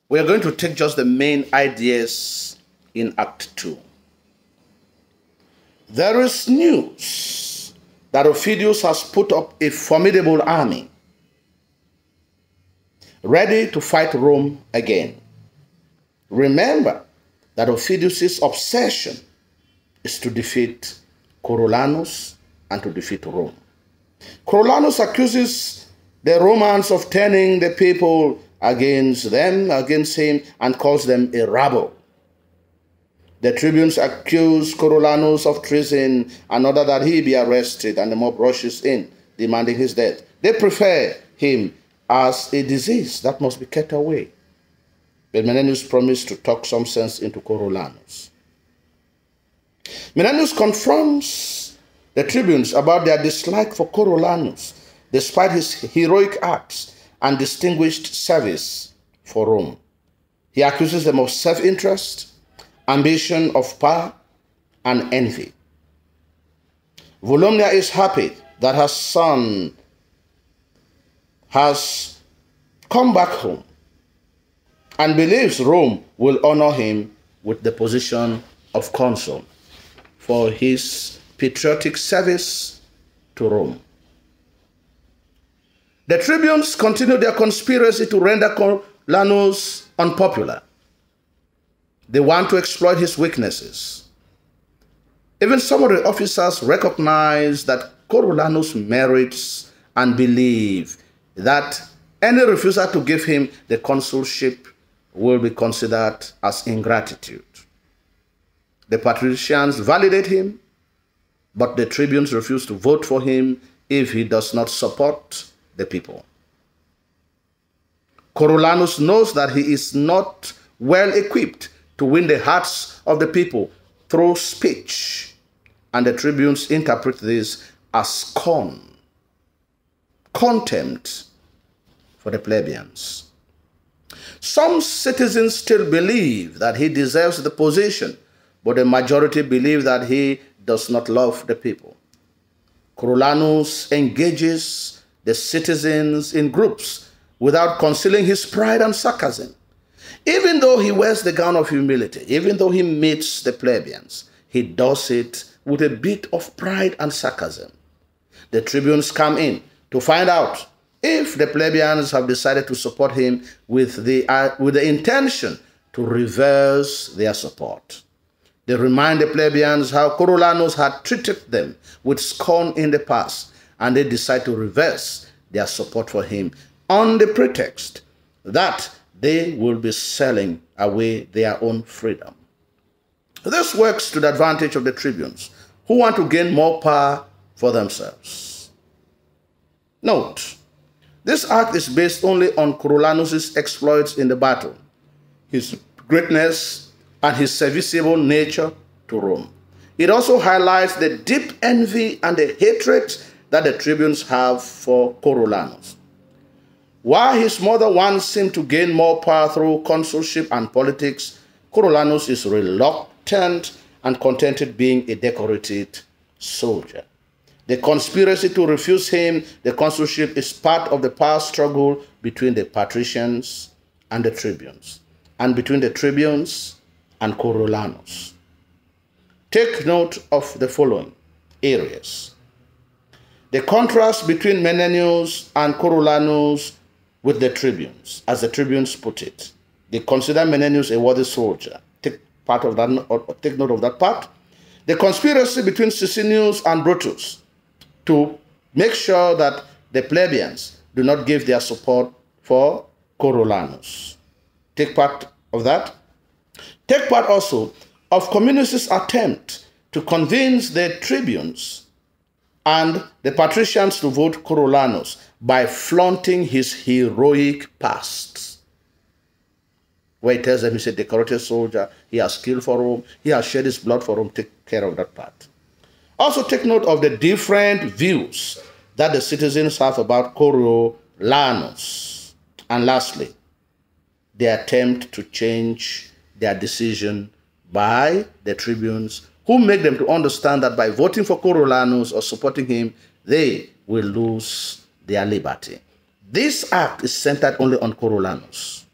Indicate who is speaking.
Speaker 1: We are going to take just the main ideas in Act 2. There is news that Ophidius has put up a formidable army, ready to fight Rome again. Remember that Ophidius' obsession is to defeat Coriolanus and to defeat Rome. Coriolanus accuses the Romans of turning the people against him, and calls them a rabble. The tribunes accuse Coriolanus of treason and order that he be arrested, and the mob rushes in, demanding his death. They prefer him as a disease that must be kept away. But Menenius promised to talk some sense into Coriolanus. Menenius confronts the tribunes about their dislike for Coriolanus, despite his heroic acts and distinguished service for Rome. He accuses them of self-interest, ambition of power, and envy. Volumnia is happy that her son has come back home and believes Rome will honor him with the position of consul for his patriotic service to Rome. The tribunes continue their conspiracy to render Coriolanus unpopular. They want to exploit his weaknesses. Even some of the officers recognize that Coriolanus merits and believe that any refusal to give him the consulship will be considered as ingratitude. The patricians validate him, but the tribunes refuse to vote for him if he does not support the people. Coriolanus knows that he is not well equipped to win the hearts of the people through speech, and the tribunes interpret this as scorn, contempt for the plebeians. Some citizens still believe that he deserves the position, but the majority believe that he does not love the people. Coriolanus engages the citizens in groups without concealing his pride and sarcasm. Even though he wears the gown of humility, even though he meets the plebeians, he does it with a bit of pride and sarcasm. The tribunes come in to find out if the plebeians have decided to support him with the intention to reverse their support. They remind the plebeians how Coriolanus had treated them with scorn in the past, and they decide to reverse their support for him on the pretext that they will be selling away their own freedom. This works to the advantage of the tribunes, who want to gain more power for themselves. Note, this act is based only on Coriolanus' exploits in the battle, his greatness, and his serviceable nature to Rome. It also highlights the deep envy and the hatred that the tribunes have for Coriolanus. While his mother wants him to gain more power through consulship and politics, Coriolanus is reluctant and contented being a decorated soldier. The conspiracy to refuse him the consulship is part of the power struggle between the patricians and the tribunes, and between the tribunes and Coriolanus. Take note of the following areas. The contrast between Menenius and Coriolanus with the tribunes, as the tribunes put it. They consider Menenius a worthy soldier. Take note of that part. The conspiracy between Sicinius and Brutus to make sure that the plebeians do not give their support for Coriolanus. Take part of that. Take part also of Communis's attempt to convince the tribunes and the patricians to vote Coriolanus by flaunting his heroic past, where he tells them he's a decorated soldier, he has killed for Rome, he has shed his blood for Rome. Take care of that part. Also take note of the different views that the citizens have about Coriolanus. And lastly, the attempt to change their decision by the tribunes, who make them to understand that by voting for Coriolanus or supporting him, they will lose their liberty. This act is centered only on Coriolanus.